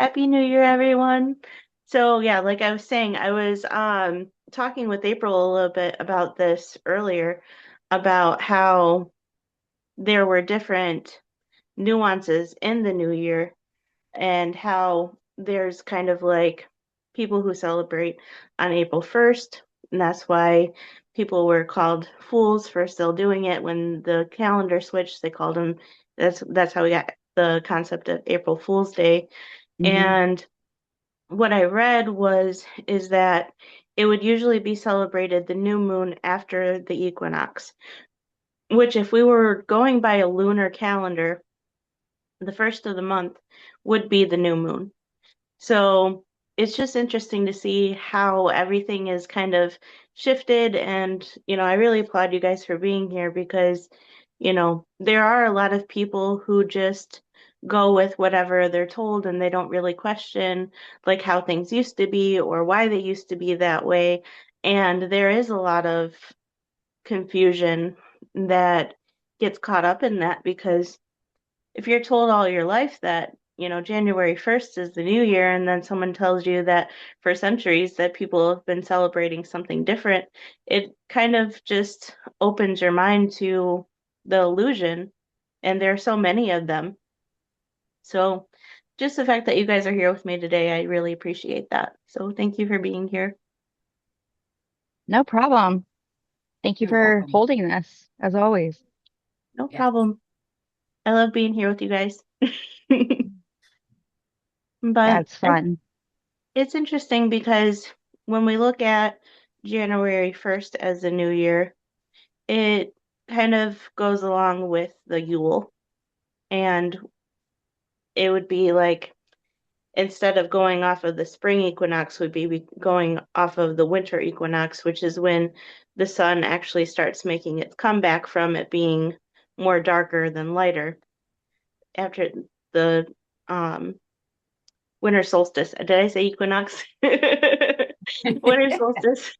Happy New Year, everyone. So yeah, like I was saying, I was talking with April a little bit about this earlier, about how there were different nuances in the new year and how there's kind of like people who celebrate on April 1st, and that's why people were called fools for still doing it when the calendar switched. They called them, that's how we got the concept of April Fool's Day. Hmm. And what I read was is that it would usually be celebrated the new moon after the equinox, which if we were going by a lunar calendar, the first of the month would be the new moon. So it's just interesting to see how everything is kind of shifted. And, I really applaud you guys for being here because, there are a lot of people who just go with whatever they're told and they don't really question like how things used to be or why they used to be that way. And there is a lot of confusion that gets caught up in that because if you're told all your life that, January 1st is the new year, and then someone tells you that for centuries that people have been celebrating something different, it kind of just opens your mind to the illusion. And there are so many of them. So just the fact that you guys are here with me today, I really appreciate that. So thank you for being here. No problem. Thank you You're for welcome. holding this, as always. No Yes. problem. I love being here with you guys. Yeah, But it's fun. it's interesting because when we look at January 1st as the new year, it kind of goes along with the Yule. And it would be like instead of going off of the spring equinox, would be going off of the winter equinox, which is when the sun actually starts making its comeback from it being more darker than lighter after the um, winter solstice. Did I say equinox? Winter solstice.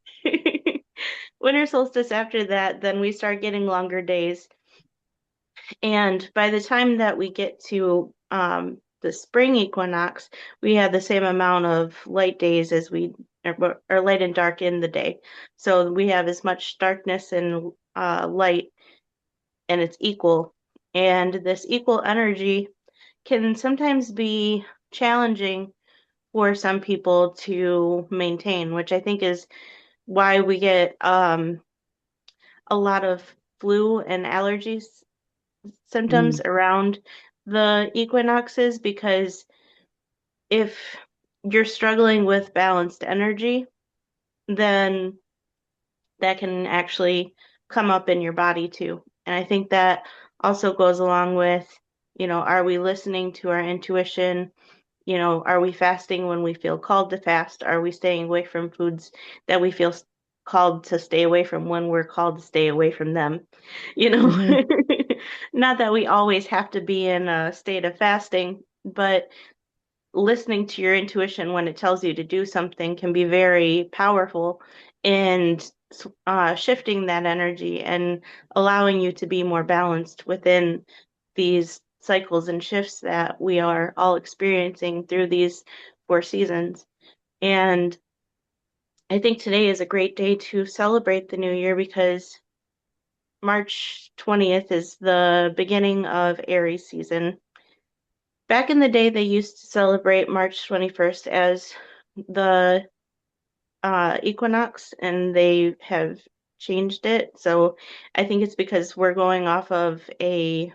Winter solstice after that, then we start getting longer days. And by the time that we get to the spring equinox, we have the same amount of light days as or light and dark in the day. So we have as much darkness and light, and it's equal. And this equal energy can sometimes be challenging for some people to maintain, which I think is why we get a lot of flu and allergies symptoms Mm. around the equinoxes because if you're struggling with balanced energy, then that can actually come up in your body too. And I think that also goes along with, are we listening to our intuition? Are we fasting when we feel called to fast? Are we staying away from foods that we feel called to stay away from when we're called to stay away from them? You know, Hmm. not that we always have to be in a state of fasting, but listening to your intuition when it tells you to do something can be very powerful in shifting that energy and allowing you to be more balanced within these cycles and shifts that we are all experiencing through these 4 seasons. And I think today is a great day to celebrate the new year because March 20th is the beginning of Aries season. Back in the day, they used to celebrate March 21st as the equinox, and they have changed it. So I think it's because we're going off of a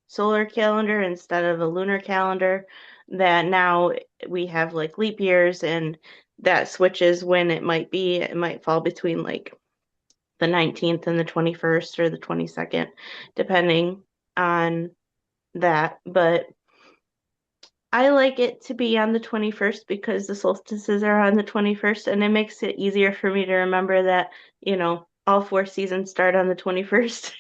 solar calendar instead of a lunar calendar that now we have like leap years, and that switches when it might be. It might fall between like the 19th and the 21st or the 22nd, depending on that. But I like it to be on the 21st because the solstices are on the 21st, and it makes it easier for me to remember that, all 4 seasons start on the 21st.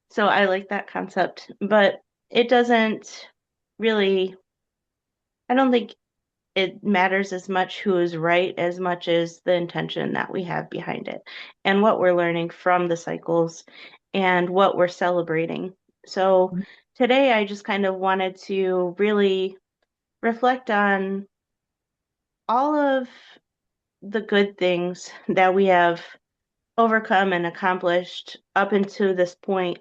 So I like that concept, but it doesn't really, I don't think it matters as much who is right as much as the intention that we have behind it and what we're learning from the cycles and what we're celebrating. So today I just kind of wanted to really reflect on all of the good things that we have overcome and accomplished up until this point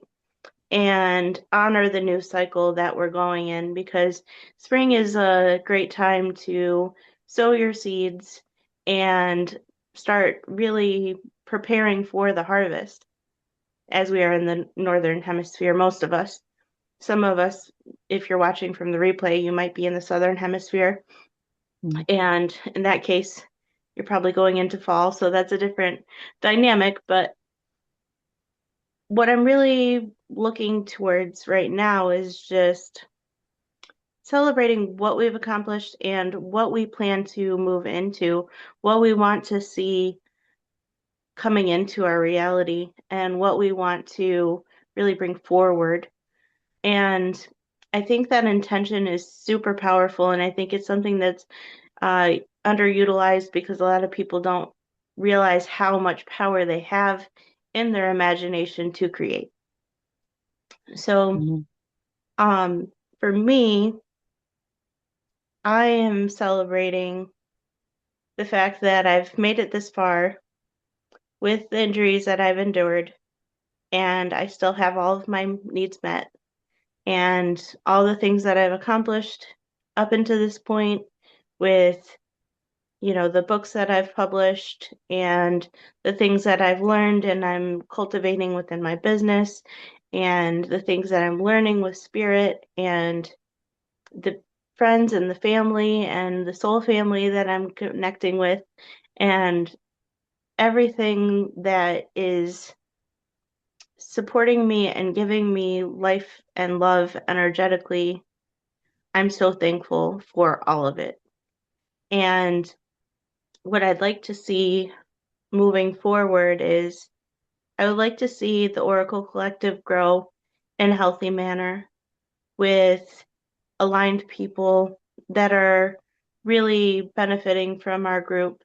and honor the new cycle that we're going in because spring is a great time to sow your seeds and start really preparing for the harvest as we are in the northern hemisphere, most of us. Some of us, if you're watching from the replay, you might be in the southern hemisphere. Mm. And in that case, you're probably going into fall. So that's a different dynamic. But what I'm really looking towards right now is just celebrating what we've accomplished and what we plan to move into, what we want to see coming into our reality, and what we want to really bring forward. And I think that intention is super powerful. And I think it's something that's uh, underutilized because a lot of people don't realize how much power they have in their imagination to create. So, Mhm. um, for me, I am celebrating the fact that I've made it this far with the injuries that I've endured, and I still have all of my needs met, and all the things that I've accomplished up until this point with the books that I've published and the things that I've learned and I'm cultivating within my business and the things that I'm learning with spirit and the friends and the family and the soul family that I'm connecting with and everything that is supporting me and giving me life and love energetically. I'm so thankful for all of it. And what I'd like to see moving forward is I would like to see the Oracle Collective grow in a healthy manner with aligned people that are really benefiting from our group.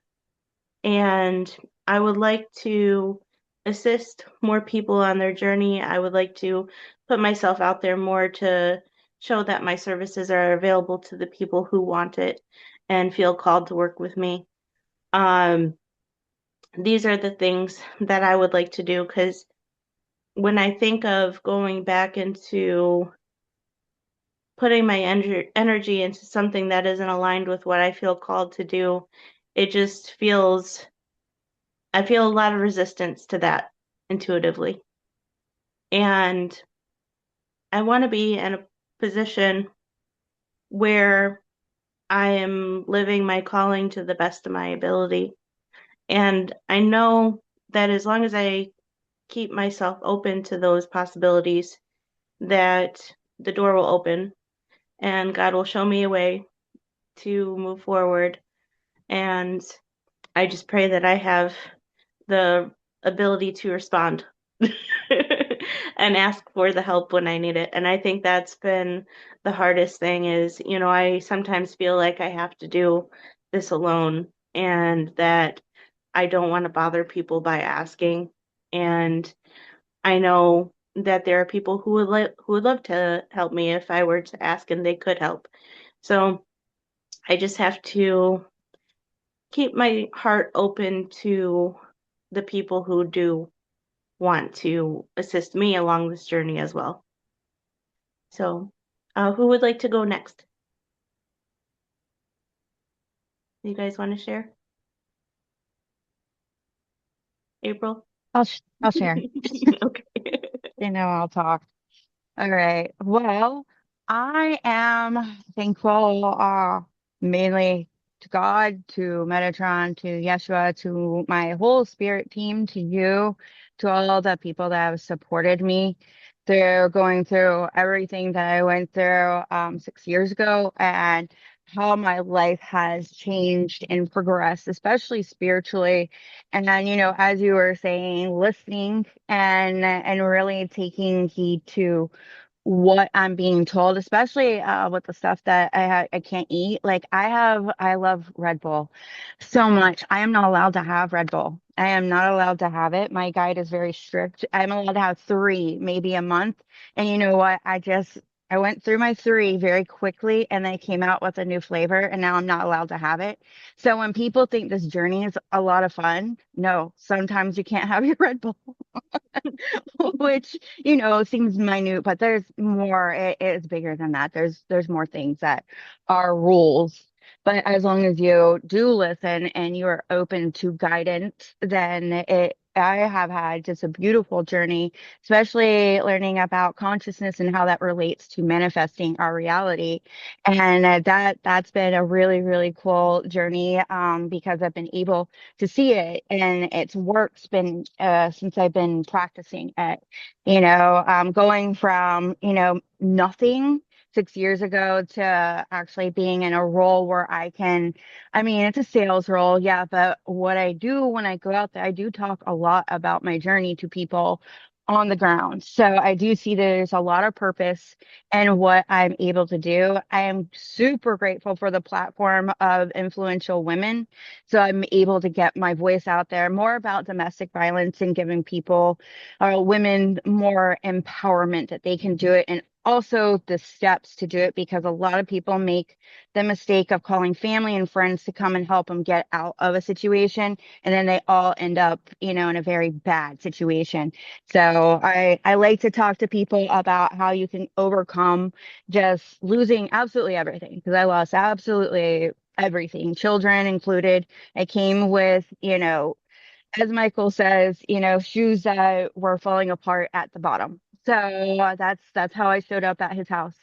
And I would like to assist more people on their journey. I would like to put myself out there more to show that my services are available to the people who want it and feel called to work with me. Um, these are the things that I would like to do because when I think of going back into putting my energy into something that isn't aligned with what I feel called to do, it just feels, I feel a lot of resistance to that intuitively. And I want to be in a position where I am living my calling to the best of my ability. And I know that as long as I keep myself open to those possibilities, that the door will open and God will show me a way to move forward. And I just pray that I have the ability to respond and ask for the help when I need it. And I think that's been the hardest thing is, I sometimes feel like I have to do this alone and that I don't want to bother people by asking. And I know that there are people who would love to help me if I were to ask and they could help. So I just have to keep my heart open to the people who do want to assist me along this journey as well. So, who would like to go next? You guys want to share? April? I'll share. Okay. I'll talk. All right. Well, I am thankful, mainly to God, to Metatron, to Yeshua, to my whole spirit team, to you, to all the people that have supported me through going through everything that I went through 6 years ago and how my life has changed and progressed, especially spiritually. And then, as you were saying, listening and really taking heed to what I'm being told, especially with the stuff that I can't eat. Like I love Red Bull so much. I am not allowed to have Red Bull. I am not allowed to have it. My guide is very strict. I'm allowed to have three, maybe a month. And you know what? I went through my three very quickly and they came out with a new flavor and now I'm not allowed to have it. So when people think this journey is a lot of fun, no, sometimes you can't have your Red Bull. Which, seems minute, but there's more. It is bigger than that. There's more things that are rules. But as long as you do listen and you are open to guidance, then I have had just a beautiful journey, especially learning about consciousness and how that relates to manifesting our reality. And that's been a really, really cool journey, because I've been able to see it and its work's been since I've been practicing it, going from, nothing 6 years ago to actually being in a role where I mean, it's a sales role, yeah, but what I do when I go out there, I do talk a lot about my journey to people on the ground. So I do see there's a lot of purpose in what I'm able to do. I am super grateful for the platform of influential women, so I'm able to get my voice out there more about domestic violence and giving people, women, more empowerment that they can do it, and also the steps to do it, because a lot of people make the mistake of calling family and friends to come and help them get out of a situation. And then they all end up, in a very bad situation. So I like to talk to people about how you can overcome just losing absolutely everything, because I lost absolutely everything, children included. I came with, as Michael says, shoes that were falling apart at the bottom. So that's how I showed up at his house.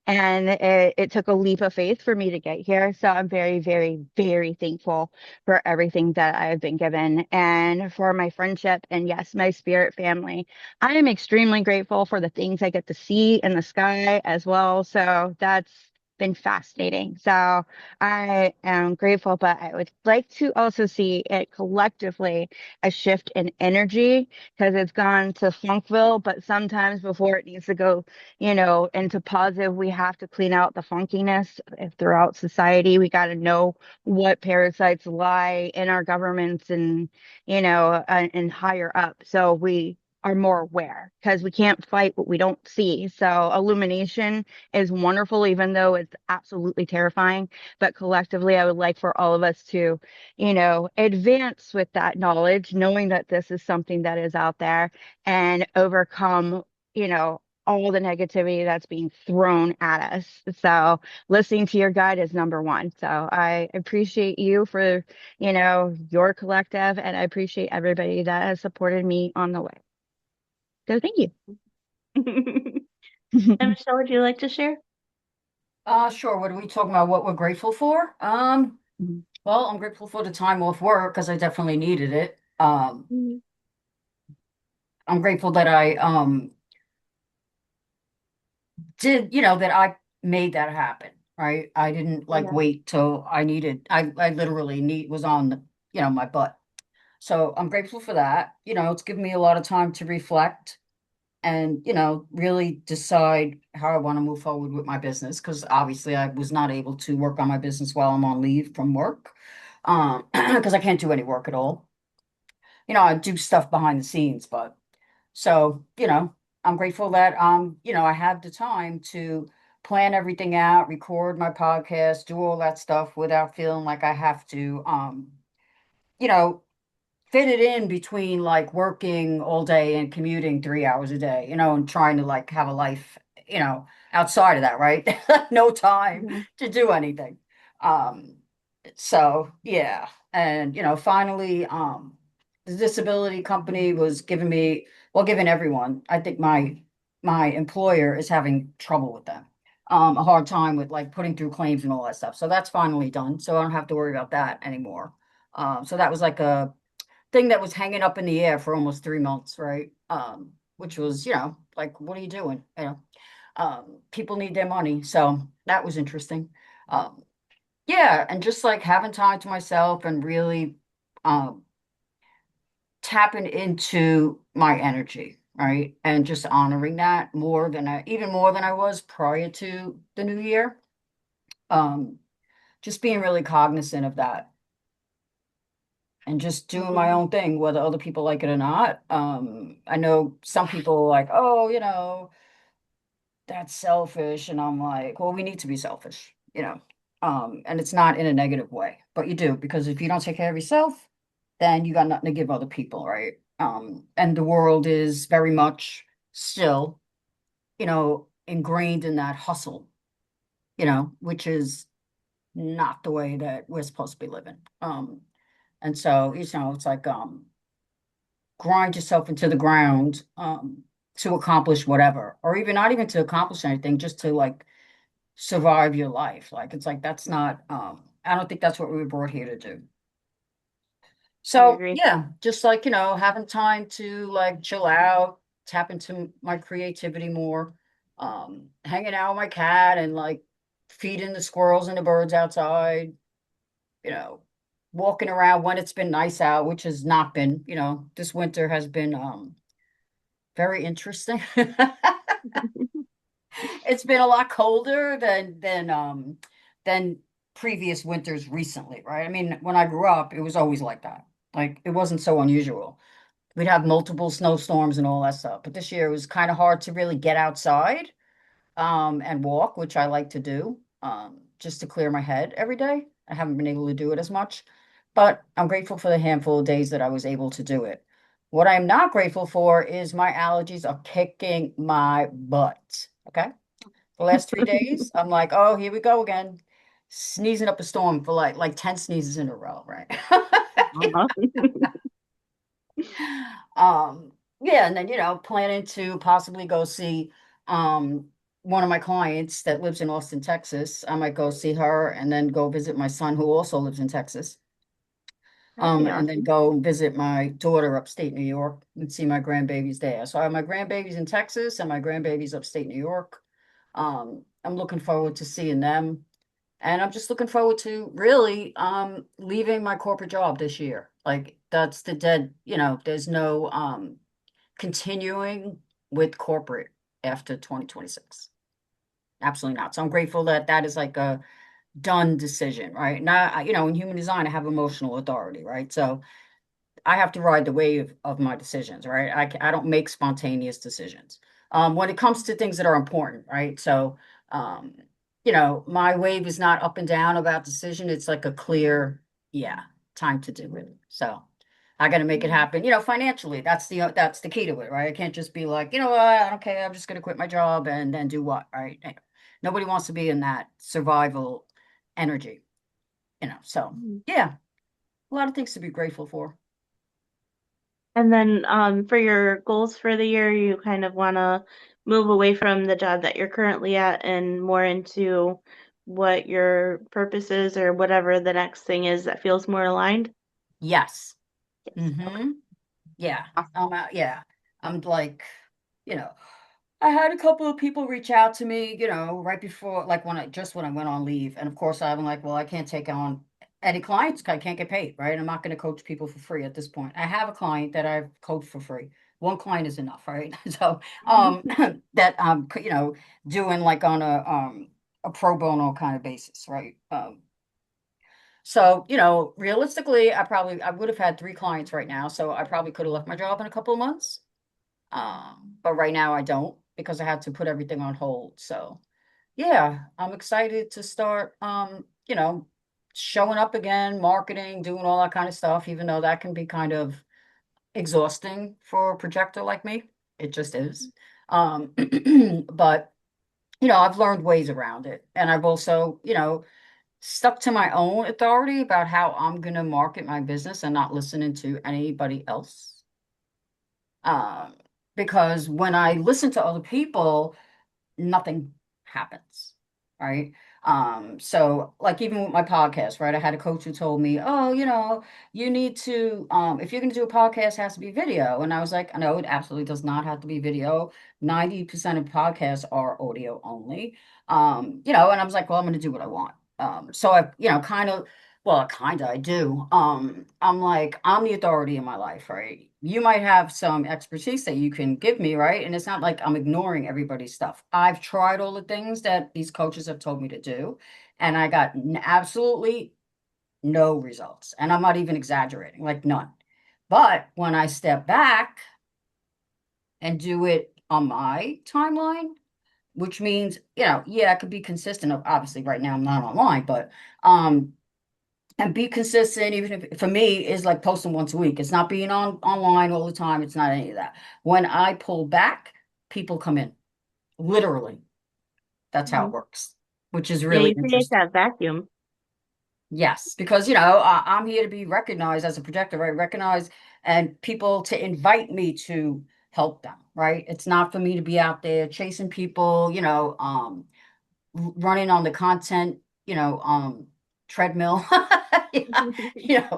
And it took a leap of faith for me to get here. So I'm very, very, very thankful for everything that I've been given and for my friendship and, yes, my spirit family. I am extremely grateful for the things I get to see in the sky as well. So that's been fascinating. So I am grateful, but I would like to also see it collectively a shift in energy, because it's gone to Funkville, but sometimes before it needs to go, into positive, we have to clean out the funkiness throughout society. We got to know what parasites lie in our governments and, and higher up. So we are more aware, because we can't fight what we don't see. So illumination is wonderful, even though it's absolutely terrifying. But collectively, I would like for all of us to, advance with that knowledge, knowing that this is something that is out there, and overcome, all the negativity that's being thrown at us. So listening to your guide is number one. So I appreciate you for, your collective, and I appreciate everybody that has supported me on the way. So thank you. And Michelle, would you like to share? Sure. What are we talking about? What we're grateful for? Well, I'm grateful for the time off work because I definitely needed it. Mhm. I'm grateful that I did, that I made that happen, right? I didn't like Yeah. wait till I literally was on my butt. So I'm grateful for that. It's given me a lot of time to reflect and, really decide how I want to move forward with my business because obviously I was not able to work on my business while I'm on leave from work. Because I can't do any work at all. I do stuff behind the scenes, but so, I'm grateful that I have the time to plan everything out, record my podcast, do all that stuff without feeling like I have to you know, fit it in between like working all day and commuting 3 hours a day, and trying to like have a life, outside of that, right? No time Mhm. to do anything. Um, so yeah. And finally, the disability company was giving me, well, giving everyone, I think my employer is having trouble with them. A hard time with like putting through claims and all that stuff. So that's finally done. So I don't have to worry about that anymore. So that was like a thing that was hanging up in the air for almost 3 months, right? Which was, like, what are you doing? People need their money. So that was interesting. Um, yeah, and just like having time to myself and really um, tapping into my energy, right? And just honoring that even more than I was prior to the new year. Um, just being really cognizant of that and just doing my Mhm. own thing, whether other people like it or not. I know some people are like, oh, that's selfish. And I'm like, well, we need to be selfish, and it's not in a negative way, but you do, because if you don't take care of yourself, then you got nothing to give other people, right? And the world is very much still, ingrained in that hustle, which is not the way that we're supposed to be living. And so, it's like, grind yourself into the ground, to accomplish whatever, or even not even to accomplish anything, just to like survive your life. Like, it's like, that's not, I don't think that's what we were brought here to do. I So agree. yeah, just like, having time to like chill out, tap into my creativity more, hanging out with my cat and like feeding the squirrels and the birds outside, you know, walking around when it's been nice out, which has not been, this winter has been very interesting. It's been a lot colder than previous winters recently, right? I mean, when I grew up, it was always like that. Like, it wasn't so unusual. We'd have multiple snowstorms and all that stuff. But this year it was kind of hard to really get outside, and walk, which I like to do, just to clear my head every day. I haven't been able to do it as much, but I'm grateful for the handful of days that I was able to do it. What I'm not grateful for is my allergies are kicking my butt. Okay. The last 3 days, I'm like, oh, here we go again. Sneezing up a storm for like 10 sneezes in a row, right? Uh-huh. Um, yeah, and then, planning to possibly go see one of my clients that lives in Austin, Texas. I might go see her and then go visit my son who also lives in Texas. That'd be And then awesome. go visit my daughter upstate New York and see my grandbabies there. So I have my grandbabies in Texas and my grandbabies upstate New York. I'm looking forward to seeing them. And I'm just looking forward to really leaving my corporate job this year. Like, that's the dead, there's no continuing with corporate after 2026. Absolutely not. So I'm grateful that that is like a done decision, right? Now, in human design, I have emotional authority, right? So I have to ride the wave of my decisions, right? I don't make spontaneous decisions. When it comes to things that are important, right? So, um, my wave is not up and down about decision. It's like a clear, yeah, time to do it. So I got to make it Mhm. happen. Financially, that's the key to it, right? I can't just be like, what, I don't care. I'm just going to quit my job and then do what, right? Nobody wants to be in that survival energy, So Mhm. yeah, a lot of things to be grateful for. And then for your goals for the year, you kind of want to move away from the job that you're currently at and more into what your purpose is or whatever the next thing is that feels more aligned. Yes. Yes. Okay. Mm-hmm. Yeah. Awesome. Yeah. I'm like, you know, I had a couple of people reach out to me, right before, like when I went on leave. And of course, I'm like, well, I can't take on any clients 'cause I can't get paid, right? I'm not going to coach people for free at this point. I have a client that I've coached for free. One client is enough, right? So, that, doing like on a pro bono kind of basis, right? So, realistically, I would have had 3 clients right now. So I probably could have left my job in a couple of months. But right now I don't, because I had to put everything on hold. So yeah, I'm excited to start, showing up again, marketing, doing all that kind of stuff, even though that can be kind of exhausting for a projector like me. It just is. Um, but I've learned ways around it. And I've also, stuck to my own authority about how I'm going to market my business and not listening to anybody else. Um, because when I listen to other people, nothing happens, right? So like, even with my podcast, right? I had a coach who told me, oh, you need to, if you're going to do a podcast, it has to be video. And I was like, no, it absolutely does not have to be video. 90% of podcasts are audio only. And I was like, well, I'm going to do what I want. So I, kind of, well, kind of, I do. I'm like, I'm the authority in my life, right? You might have some expertise that you can give me, right? And it's not like I'm ignoring everybody's stuff. I've tried all the things that these coaches have told me to do, and I got absolutely no results. And I'm not even exaggerating, like none. But when I step back and do it on my timeline, which means, yeah, I could be consistent. Obviously, right now I'm not online, but um, and be consistent, even if for me is like posting once a week. It's not being on online all the time. It's not any of that. When I pull back, people come in. Literally, that's how it Mhm. works, which is Yeah, really you create interesting. that vacuum. Yes, because I'm here to be recognized as a projector, right? Recognized and people to invite me to help them, right? It's not for me to be out there chasing people, running on the content, treadmill. Yeah,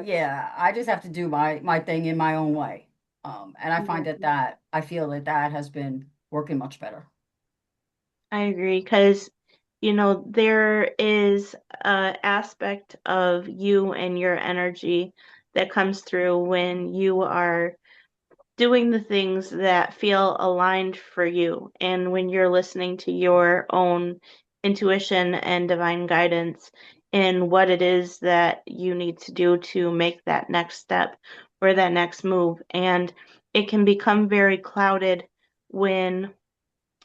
yeah. I just have to do my thing in my own way. And I find that Exactly. I feel that that has been working much better. I agree because, there is a aspect of you and your energy that comes through when you are doing the things that feel aligned for you and when you're listening to your own intuition and divine guidance in what it is that you need to do to make that next step or that next move. And it can become very clouded when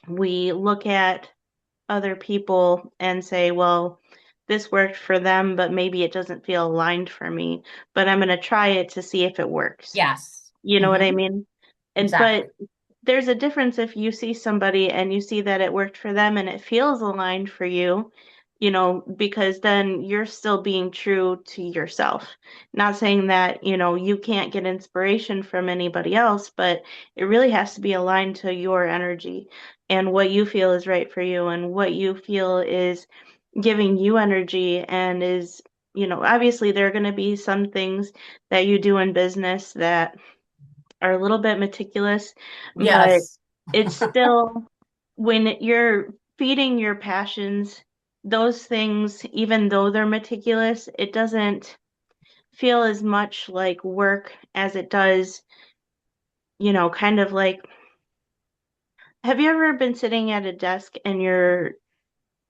we look at other people and say, well, this worked for them, but maybe it doesn't feel aligned for me, but I'm going to try it to see if it works. Yes. You know what I Hmm. mean? And but Exactly. there's a difference if you see somebody and you see that it worked for them and it feels aligned for you, because then you're still being true to yourself. Not saying that, you can't get inspiration from anybody else, but it really has to be aligned to your energy and what you feel is right for you and what you feel is giving you energy and is, obviously there are going to be some things that you do in business that are a little bit meticulous, but Yes. it's still when you're feeding your passions, those things, even though they're meticulous, it doesn't feel as much like work as it does, kind of like, have you ever been sitting at a desk and you're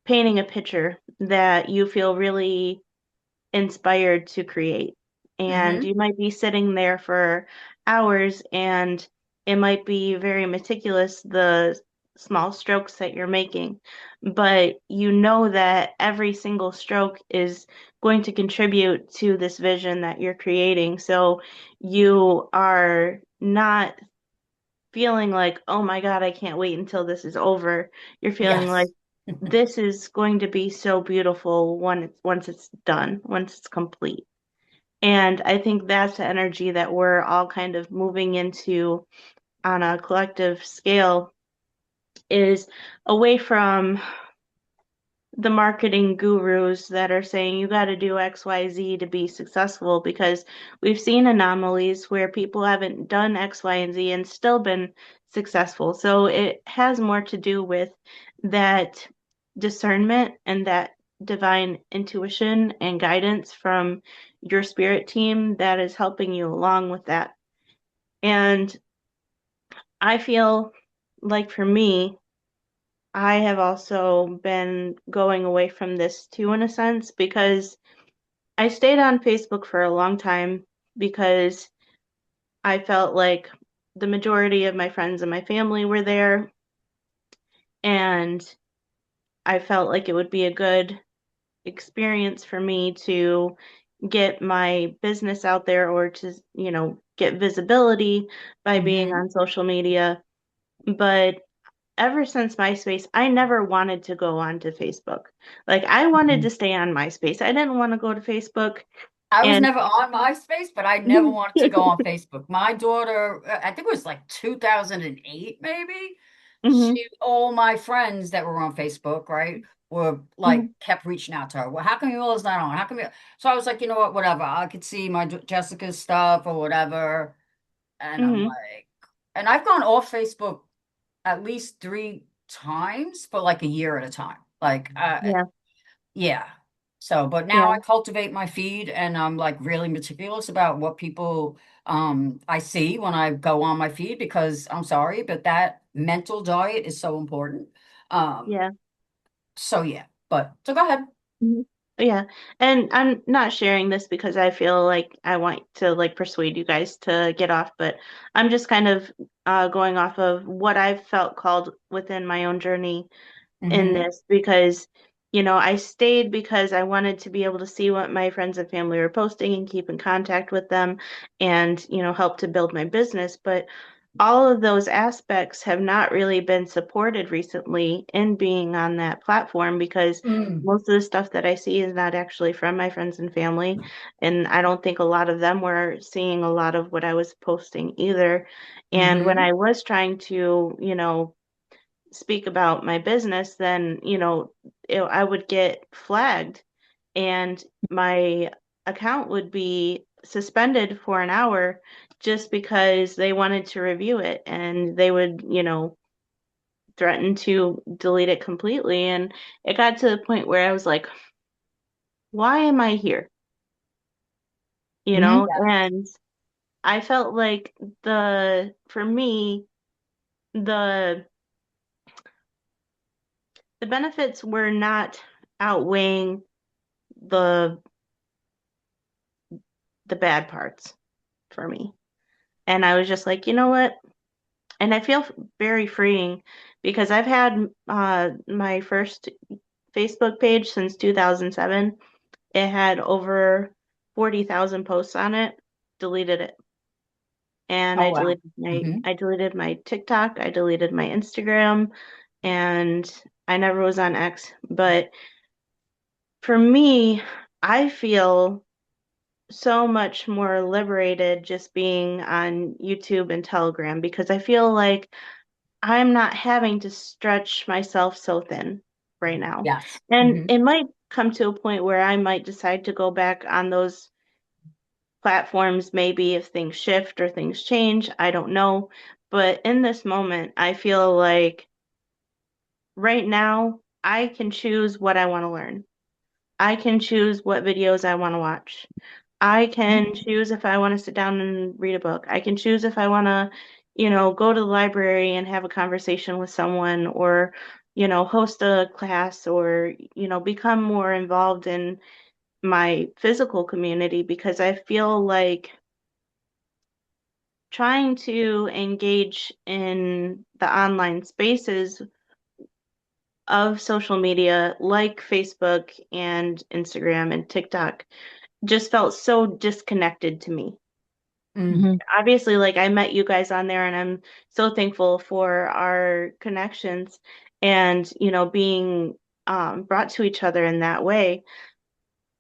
painting a picture that you feel really inspired to create. And Hmm. you might be sitting there for hours and it might be very meticulous, the small strokes that you're making, but you know that every single stroke is going to contribute to this vision that you're creating. So you are not feeling like, oh my God, I can't wait until this is over. You're feeling like Yes. this is going to be so beautiful once it's done, once it's complete. And I think that's the energy that we're all kind of moving into on a collective scale is away from the marketing gurus that are saying you got to do XYZ to be successful because we've seen anomalies where people haven't done X, Y, and Z and still been successful. So it has more to do with that discernment and that divine intuition and guidance from your spirit team that is helping you along with that. And I feel like for me, I have also been going away from this too, in a sense, because I stayed on Facebook for a long time because I felt like the majority of my friends and my family were there, and I felt like it would be a good experience for me to get my business out there or to, get visibility by being Hmm. on social media. But ever since MySpace, I never wanted to go onto Facebook. Like I wanted to stay on MySpace. I didn't want to go to Facebook. I was And never on MySpace, but I never wanted to go on Facebook. My daughter, I think it was like 2008, maybe. Mhm, All my friends that were on Facebook, right, were like mhm, kept reaching out to her. Well, how come Eula's not on? How come you? So I was like, you know what, whatever. I could see my Jessica's stuff or whatever, and I'm mhm. like, and I've gone off Facebook at least 3 times for like a year at a time. Like, Yeah, yeah. So, but now yeah, I cultivate my feed and I'm like really meticulous about what people I see when I go on my feed because I'm sorry, but that mental diet is so important. Um yeah. so yeah, but so go ahead. Mhm. Yeah, and I'm not sharing this because I feel like I want to like persuade you guys to get off, but I'm just kind of going off of what I've felt called within my own journey in Mm-hmm. this because, I stayed because I wanted to be able to see what my friends and family were posting and keep in contact with them and, help to build my business. But all of those aspects have not really been supported recently in being on that platform because Mm. most of the stuff that I see is not actually from my friends and family. And I don't think a lot of them were seeing a lot of what I was posting either. And when Mm-hmm. I was trying to, speak about my business, then, I would get flagged and my account would be suspended for an hour just because they wanted to review it and they would, threaten to delete it completely. And it got to the point where I was like, why am I here? Hmm. And I felt like for me, the the benefits were not outweighing the the bad parts for me. And I was just like, you know what? And I feel very freeing because I've had my first Facebook page since 2007. It had over 40,000 posts on it. Deleted it. And Oh wow. Mm-hmm. I deleted my TikTok, I deleted my Instagram, and I never was on X. But for me, I feel so much more liberated just being on YouTube and Telegram because I feel like I'm not having to stretch myself so thin right now. Yes. And Mm-hmm. it might come to a point where I might decide to go back on those platforms, maybe if things shift or things change. I don't know. But in this moment, I feel like right now I can choose what I want to learn. I can choose what videos I want to watch. I can choose if I want to sit down and read a book. I can choose if I want to, go to the library and have a conversation with someone or, host a class or, become more involved in my physical community because I feel like trying to engage in the online spaces of social media like Facebook and Instagram and TikTok just felt so disconnected to me. Mm. Hmm. Obviously, like I met you guys on there and I'm so thankful for our connections and, being brought to each other in that way.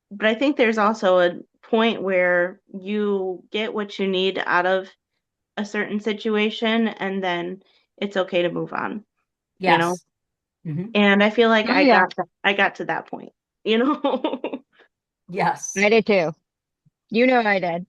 But I think there's also a point where you get what you need out of a certain situation and then it's okay to move on, you know? Yes. Mm-hmm. And I feel like Oh yeah, I got to that point, you know? Yes. I did too. You know I did.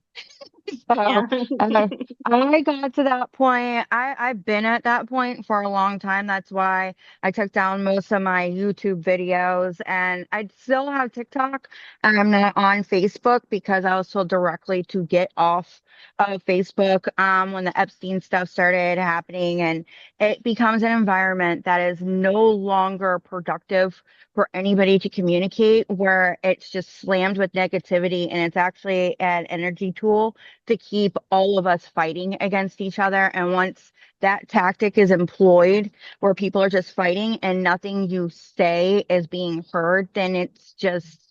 Yeah. So uh, I got to that point. I've been at that point for a long time. That's why I took down most of my YouTube videos, and I still have TikTok. And I'm not on Facebook because I was told directly to get off of Facebook when the Epstein stuff started happening, and it becomes an environment that is no longer productive for anybody to communicate, where it's just slammed with negativity, and it's actually an energy tool to keep all of us fighting against each other. And once that tactic is employed, where people are just fighting and nothing you say is being heard, then it's just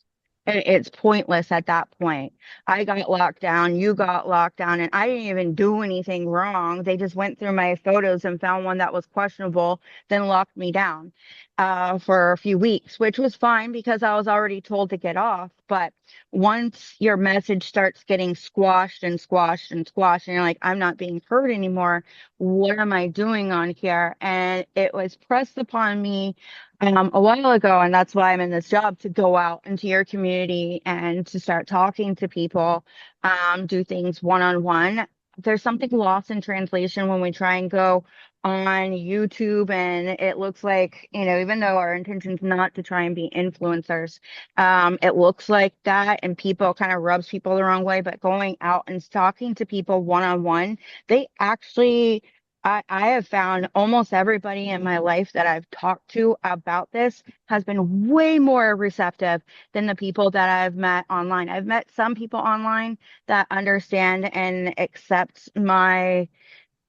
it's pointless at that point. I got locked down, you got locked down, and I didn't even do anything wrong. They just went through my photos and found one that was questionable, then locked me down for a few weeks, which was fine because I was already told to get off. But once your message starts getting squashed and squashed and squashed, and you're like, I'm not being heard anymore, what am I doing on here? And it was pressed upon me a while ago, and that's why I'm in this job to go out into your community and to start talking to people, do things one on one. There's something lost in translation when we try and go on YouTube, and it looks like, even though our intention is not to try and be influencers, it looks like that, and people kind of rubs people the wrong way. But going out and talking to people one on one, they actually I have found almost everybody in my life that I've talked to about this has been way more receptive than the people that I've met online. I've met some people online that understand and accept my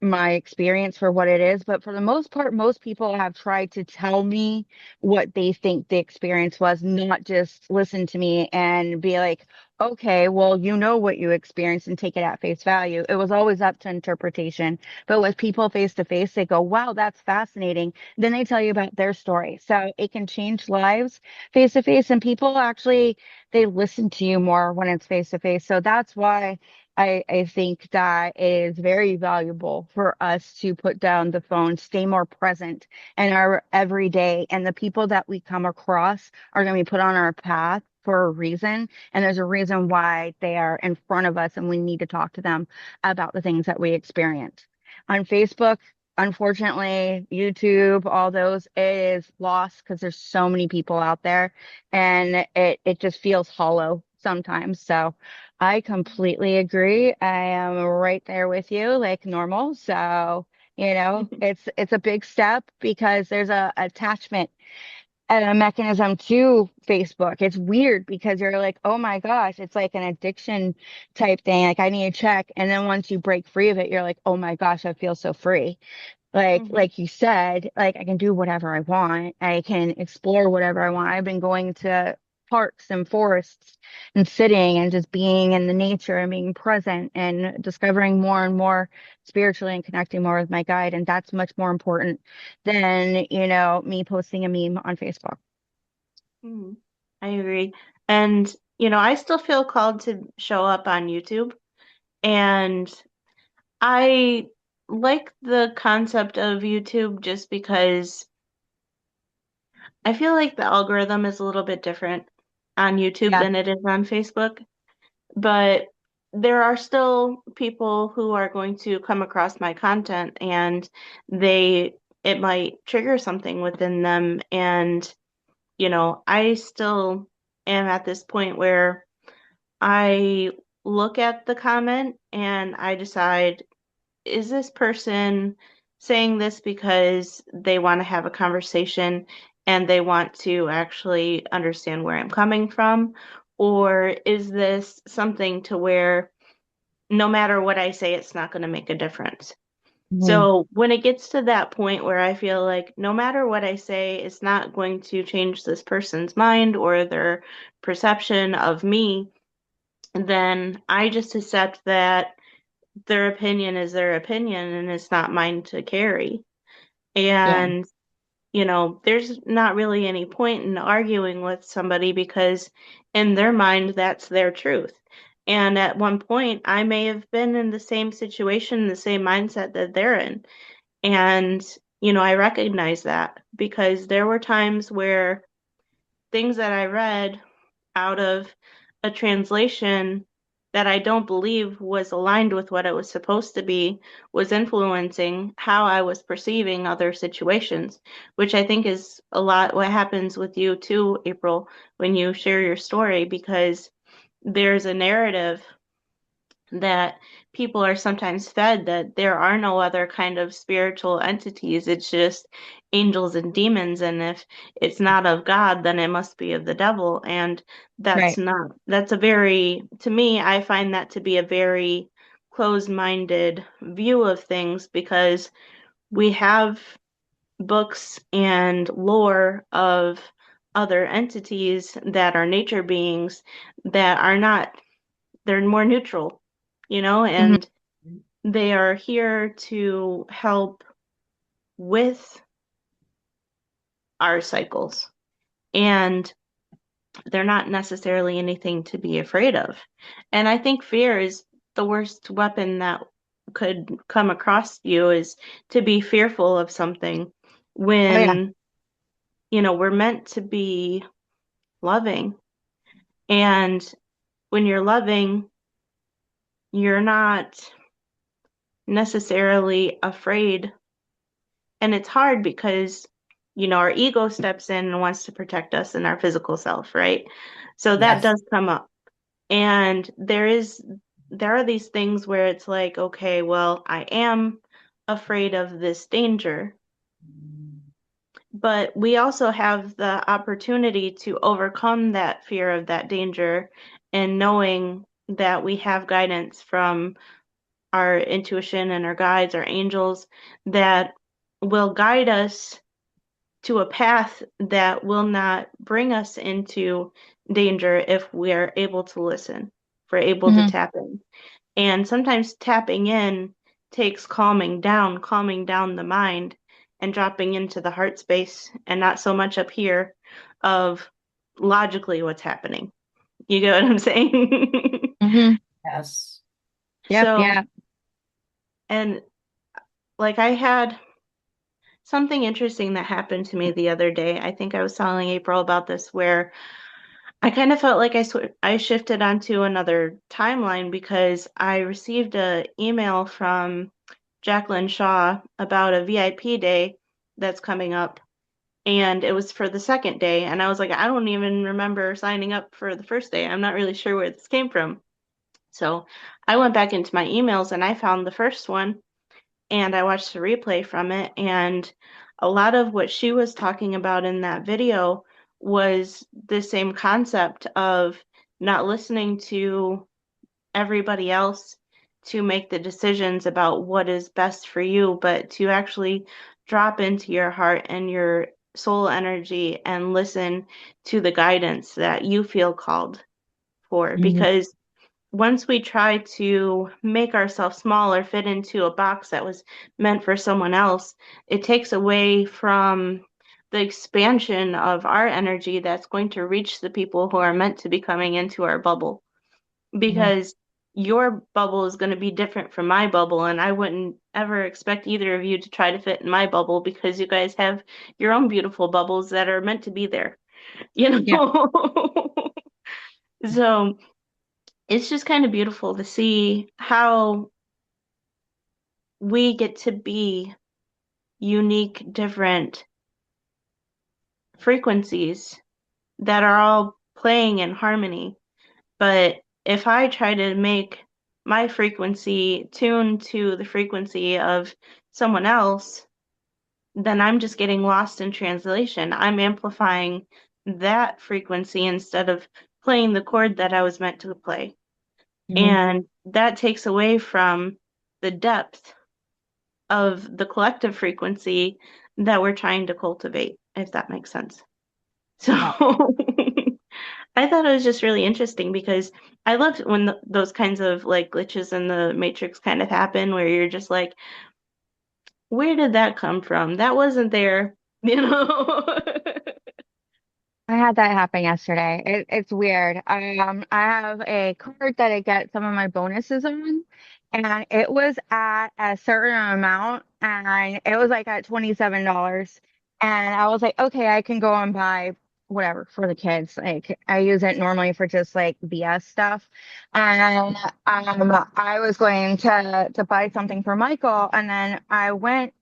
experience for what it is. But for the most part, most people have tried to tell me what they think the experience was, not just listen to me and be like, okay, well, you know what you experienced and take it at face value. It was always up to interpretation. But with people face to face, they go, wow, that's fascinating. Then they tell you about their story. So it can change lives face to face. And people actually, they listen to you more when it's face to face. So that's why I think that it is very valuable for us to put down the phone, stay more present in our everyday. And the people that we come across are going to be put on our path for a reason. And there's a reason why they are in front of us, and we need to talk to them about the things that we experience. On Facebook, unfortunately, YouTube, all those, it is lost because there's so many people out there, and it just feels hollow sometimes. So I completely agree. I am right there with you, like normal. So, it's a big step because there's a attachment and a mechanism to Facebook. It's weird because you're like, oh my gosh, it's like an addiction type thing. Like I need to check. And then once you break free of it, you're like, oh my gosh, I feel so free. Hmm. Like you said, like I can do whatever I want. I can explore whatever I want. I've been going to parks and forests and sitting and just being in the nature and being present and discovering more and more spiritually and connecting more with my guide. And that's much more important than, me posting a meme on Facebook. Hmm. I agree. And, I still feel called to show up on YouTube. And I like the concept of YouTube just because I feel like the algorithm is a little bit different on YouTube Yeah. than it is on Facebook. But there are still people who are going to come across my content and they it might trigger something within them. And, I still am at this point where I look at the comment and I decide, is this person saying this because they want to have a conversation and they want to actually understand where I'm coming from? Or is this something to where no matter what I say, it's not going to make a difference? Mhm. So when it gets to that point where I feel like no matter what I say, it's not going to change this person's mind or their perception of me, then I just accept that their opinion is their opinion and it's not mine to carry. Yeah. And, there's not really any point in arguing with somebody because in their mind, that's their truth. And at one point, I may have been in the same situation, the same mindset that they're in. And, I recognize that because there were times where things that I read out of a translation that I don't believe was aligned with what it was supposed to be was influencing how I was perceiving other situations, which I think is a lot what happens with you too, April, when you share your story, because there's a narrative that people are sometimes fed that there are no other kind of spiritual entities. It's just angels and demons. And if it's not of God, then it must be of the devil. And Right. that's a very, to me, I find that to be a very closed-minded view of things because we have books and lore of other entities that are nature beings that are not, they're more neutral, Hmm. and they are here to help with our cycles. And they're not necessarily anything to be afraid of. And I think fear is the worst weapon that could come across you is to be fearful of something Oh yeah. when, we're meant to be loving. And when you're loving, you're not necessarily afraid. And it's hard because, our ego steps in and wants to protect us in our physical self, right? So that Yes. does come up. And there are these things where it's like, okay, well, I am afraid of this danger. But we also have the opportunity to overcome that fear of that danger and knowing that we have guidance from our intuition and our guides, our angels, that will guide us to a path that will not bring us into danger if we're able to listen, if we're able to Hmm. tap in. And sometimes tapping in takes calming down the mind and dropping into the heart space and not so much up here of logically what's happening. You get what I'm saying? Hmm. Yes. Yep. So, Yeah. and like I had something interesting that happened to me the other day. I think I was telling April about this where I kind of felt like I shifted onto another timeline because I received a email from Jacqueline Shaw about a VIP day that's coming up, and it was for the second day, and I was like, I don't even remember signing up for the first day. I'm not really sure where this came from. So I went back into my emails and I found the first one and I watched the replay from it. And a lot of what she was talking about in that video was the same concept of not listening to everybody else to make the decisions about what is best for you, but to actually drop into your heart and your soul energy and listen to the guidance that you feel called for. Hmm. Because once we try to make ourselves small or fit into a box that was meant for someone else, it takes away from the expansion of our energy that's going to reach the people who are meant to be coming into our bubble. Hmm. Because your bubble is going to be different from my bubble, and I wouldn't ever expect either of you to try to fit in my bubble because you guys have your own beautiful bubbles that are meant to be there, you Yeah. know? So it's just kind of beautiful to see how we get to be unique, different frequencies that are all playing in harmony. But if I try to make my frequency tune to the frequency of someone else, then I'm just getting lost in translation. I'm amplifying that frequency instead of playing the chord that I was meant to play. Hmm. And that takes away from the depth of the collective frequency that we're trying to cultivate, if that makes sense. So Yeah. I thought it was just really interesting because I love when those kinds of like glitches in the matrix kind of happen where you're just like, where did that come from? That wasn't there, you know? I had that happen yesterday. It's weird. I have a card that I get some of my bonuses on, and it was at a certain amount, and it was like at $27. And I was like, okay, I can go and buy whatever for the kids. Like I use it normally for just like BS stuff. And I was going to buy something for Michael, and then I went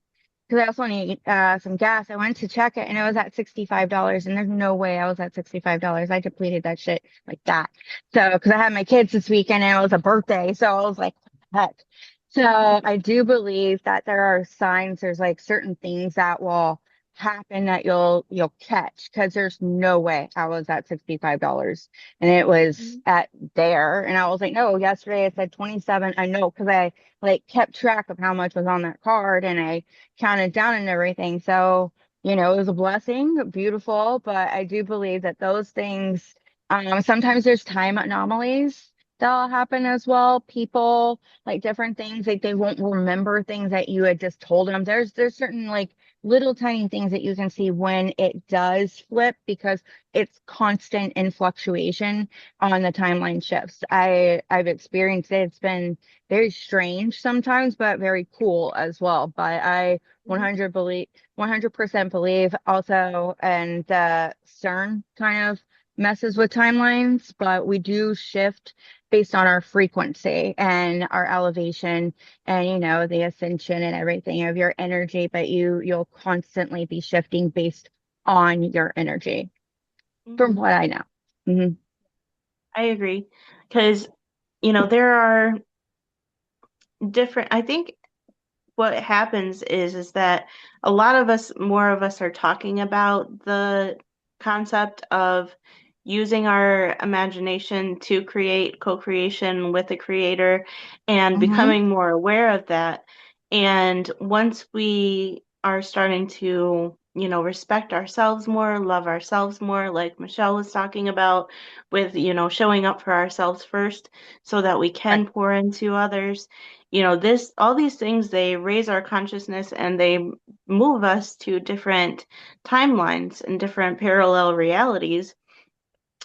because I also need some gas. I went to check it and it was at $65, and there's no way I was at $65. I depleted that shit like that. So, because I had my kids this weekend and it was a birthday, so I was like, what the heck? So, I do believe that there are signs. There's like certain things that will happen that you'll catch because there's no way I was at $65 and it was at there, and I was like, no, yesterday it said 27. I know because I like kept track of how much was on that card and I counted down and everything. So, it was a blessing, beautiful, but I do believe that those things, sometimes there's time anomalies that'll happen as well. People like different things, like they won't remember things that you had just told them. There's certain like little tiny things that you can see when it does flip because it's constant in fluctuation on the timeline shifts. I've experienced it. It's been very strange sometimes, but very cool as well. But I 100% believe also, and CERN kind of messes with timelines, but we do shift based on our frequency and our elevation and the ascension and everything of your energy, but you'll constantly be shifting based on your energy from Mhm. what I know. Hmm. I agree. Because, there are different, I think what happens is that a lot of us, more of us are talking about the concept of using our imagination to create co-creation with the creator and Mm-hmm. becoming more aware of that. And once we are starting to, respect ourselves more, love ourselves more, like Michelle was talking about, with, showing up for ourselves first so that we Right. can pour into others. All these things, they raise our consciousness and they move us to different timelines and different parallel realities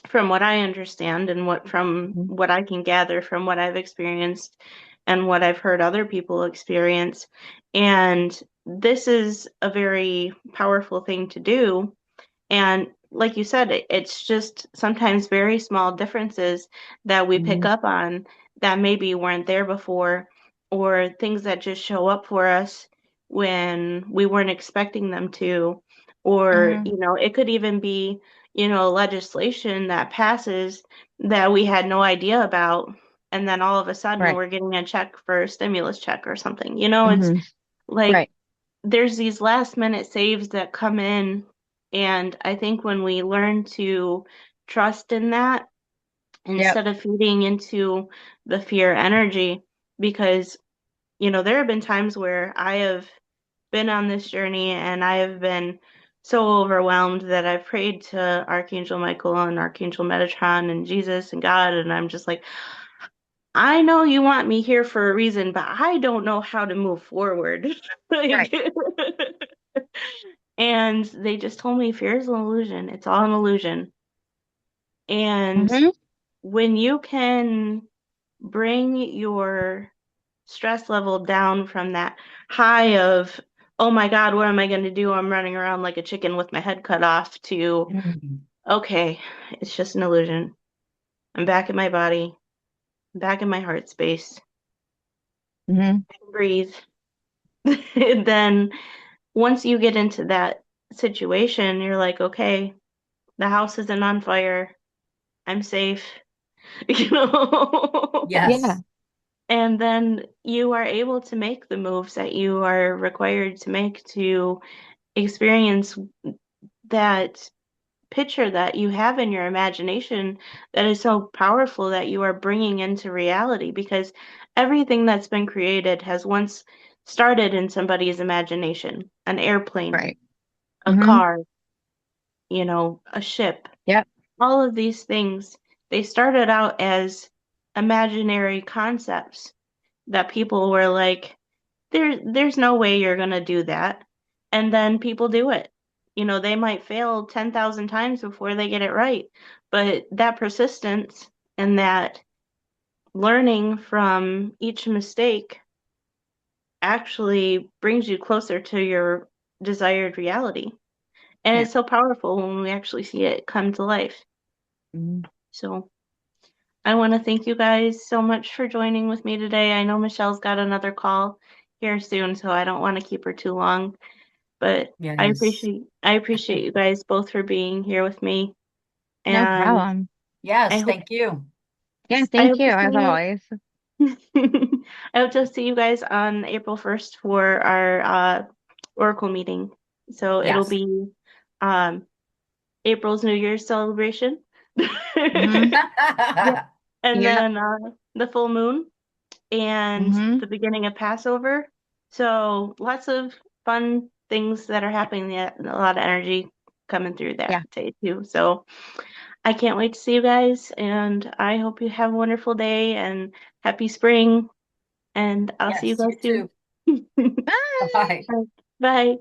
from what I understand and from Mm-hmm. what I can gather from what I've experienced and what I've heard other people experience. And this is a very powerful thing to do, and like you said, it's just sometimes very small differences that we pick Mm-hmm. up on that maybe weren't there before, or things that just show up for us when we weren't expecting them to. Or, Mm-hmm. it could even be, legislation that passes that we had no idea about. And then all of a sudden Right. we're getting a check for a stimulus check or something. It's Mm-hmm. like Right. there's these last minute saves that come in. And I think when we learn to trust in that Yep. instead of feeding into the fear energy, because, there have been times where I have been on this journey and I have been so overwhelmed that I've prayed to Archangel Michael and Archangel Metatron and Jesus and God, and I'm just like, I know you want me here for a reason, but I don't know how to move forward. Like, Right. and they just told me fear is an illusion. It's all an illusion. And Mm-hmm. when you can bring your stress level down from that high of, oh my God, what am I going to do? I'm running around like a chicken with my head cut off, to, Mhm. okay, it's just an illusion. I'm back in my body, I'm back in my heart space. Mm-hmm. I can breathe. And then once you get into that situation, you're like, okay, the house isn't on fire. I'm safe, you know? Yeah. Yes. And then you are able to make the moves that you are required to make to experience that picture that you have in your imagination that is so powerful that you are bringing into reality, because everything that's been created has once started in somebody's imagination. An airplane, Right. a Mm-hmm. car, a ship. Yep. All of these things, they started out as imaginary concepts that people were like, there's no way you're gonna do that. And then people do it. They might fail 10,000 times before they get it right. But that persistence and that learning from each mistake actually brings you closer to your desired reality. And Yeah. it's so powerful when we actually see it come to life. Mm-hmm. So I want to thank you guys so much for joining with me today. I know Michelle's got another call here soon, so I don't want to keep her too long. But I Yes. appreciate I appreciate you guys both for being here with me. No And problem. I Yes. hope Thank you. Yeah. I Thank hope you, to as see always. you I hope to see you guys on April 1st for our Oracle meeting. So it'll Yes. be um April's New Year's celebration. Mm-hmm. Yep. And Yep. then the full moon and Mm-hmm. the beginning of Passover. So lots of fun things that are happening, a lot of energy coming through that Yeah. day too. So I can't wait to see you guys, and I hope you have a wonderful day and happy spring, and I'll see you Yes. You guys soon. too. Bye. Bye.